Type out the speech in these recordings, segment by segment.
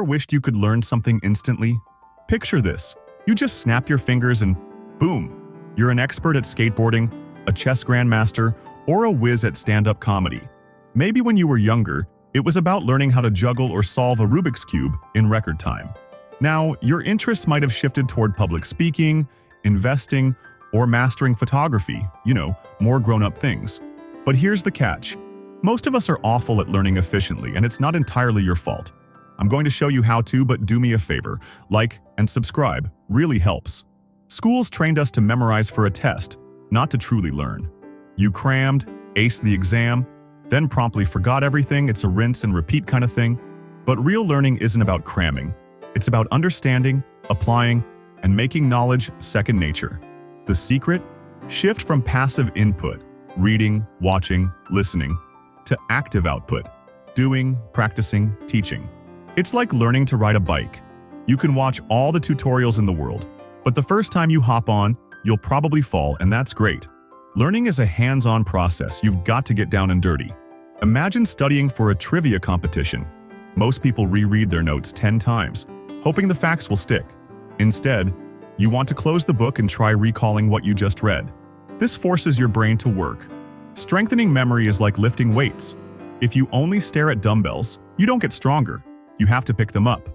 Wished you could learn something instantly? Picture this. You just snap your fingers and boom, you're an expert at skateboarding, a chess grandmaster, or a whiz at stand-up comedy. Maybe when you were younger, it was about learning how to juggle or solve a Rubik's Cube in record time. Now, your interests might have shifted toward public speaking, investing, or mastering photography, more grown-up things. But here's the catch. Most of us are awful at learning efficiently, and it's not entirely your fault. I'm going to show you how to, but do me a favor. Like and subscribe really helps. Schools trained us to memorize for a test, not to truly learn. You crammed, aced the exam, then promptly forgot everything. It's a rinse and repeat kind of thing. But real learning isn't about cramming. It's about understanding, applying, and making knowledge second nature. The secret? Shift from passive input, reading, watching, listening, to active output, doing, practicing, teaching. It's like learning to ride a bike. You can watch all the tutorials in the world, but the first time you hop on, you'll probably fall, and that's great. Learning is a hands-on process. You've got to get down and dirty. Imagine studying for a trivia competition. Most people reread their notes 10 times, hoping the facts will stick. Instead, you want to close the book and try recalling what you just read. This forces your brain to work. Strengthening memory is like lifting weights. If you only stare at dumbbells, you don't get stronger. You have to pick them up.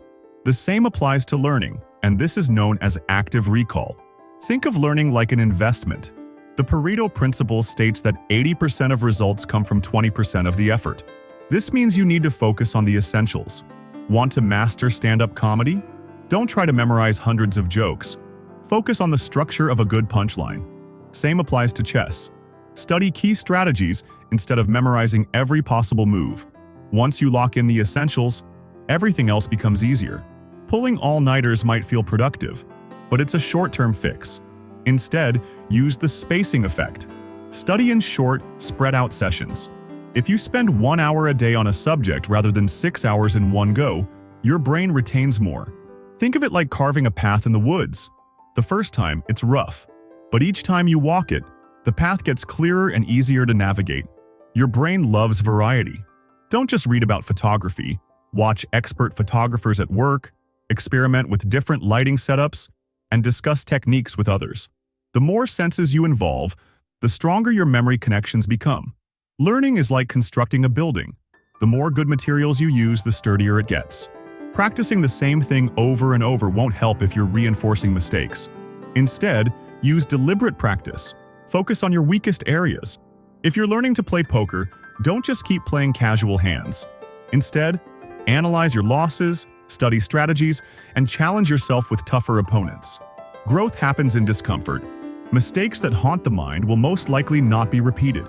The same applies to learning, and this is known as active recall. Think of learning like an investment. The Pareto principle states that 80% of results come from 20% of the effort. This means you need to focus on the essentials. Want to master stand-up comedy? Don't try to memorize hundreds of jokes. Focus on the structure of a good punchline. Same applies to chess. Study key strategies instead of memorizing every possible move. Once you lock in the essentials, everything else becomes easier. Pulling all-nighters might feel productive, but it's a short-term fix. Instead, use the spacing effect. Study in short, spread-out sessions. If you spend 1 hour a day on a subject rather than 6 hours in one go, your brain retains more. Think of it like carving a path in the woods. The first time, it's rough, but each time you walk it, the path gets clearer and easier to navigate. Your brain loves variety. Don't just read about photography. Watch expert photographers at work, experiment with different lighting setups, and discuss techniques with others. The more senses you involve, the stronger your memory connections become. Learning is like constructing a building. The more good materials you use, the sturdier it gets. Practicing the same thing over and over won't help if you're reinforcing mistakes. Instead, use deliberate practice. Focus on your weakest areas. If you're learning to play poker, don't just keep playing casual hands. Instead, analyze your losses, study strategies, and challenge yourself with tougher opponents. Growth happens in discomfort. Mistakes that haunt the mind will most likely not be repeated.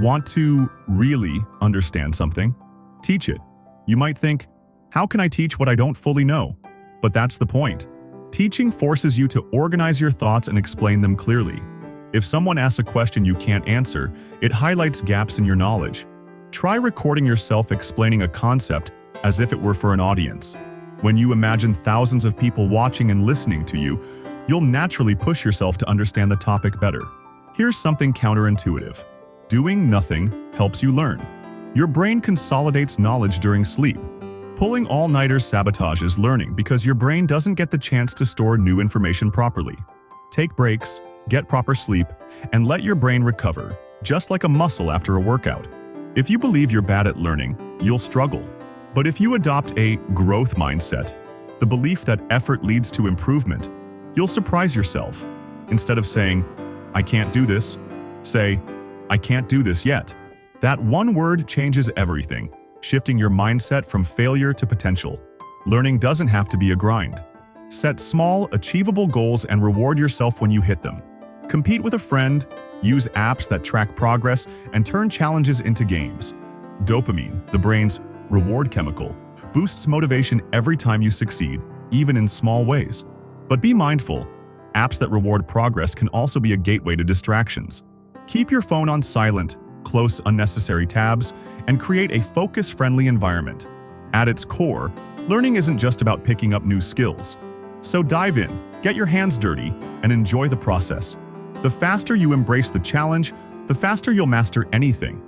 Want to really understand something? Teach it. You might think, how can I teach what I don't fully know? But that's the point. Teaching forces you to organize your thoughts and explain them clearly. If someone asks a question you can't answer, it highlights gaps in your knowledge. Try recording yourself explaining a concept as if it were for an audience. When you imagine thousands of people watching and listening to you, you'll naturally push yourself to understand the topic better. Here's something counterintuitive. Doing nothing helps you learn. Your brain consolidates knowledge during sleep. Pulling all-nighters sabotages learning because your brain doesn't get the chance to store new information properly. Take breaks, get proper sleep, and let your brain recover, just like a muscle after a workout. If you believe you're bad at learning, you'll struggle. But if you adopt a growth mindset, the belief that effort leads to improvement, you'll surprise yourself. Instead of saying, I can't do this, say, I can't do this yet. That one word changes everything, shifting your mindset from failure to potential. Learning doesn't have to be a grind. Set small, achievable goals and reward yourself when you hit them. Compete with a friend, use apps that track progress, and turn challenges into games. Dopamine, the brain's reward chemical, boosts motivation every time you succeed, even in small ways. But be mindful, apps that reward progress can also be a gateway to distractions. Keep your phone on silent, close unnecessary tabs, and create a focus-friendly environment. At its core, learning isn't just about picking up new skills. So dive in, get your hands dirty, and enjoy the process. The faster you embrace the challenge, the faster you'll master anything.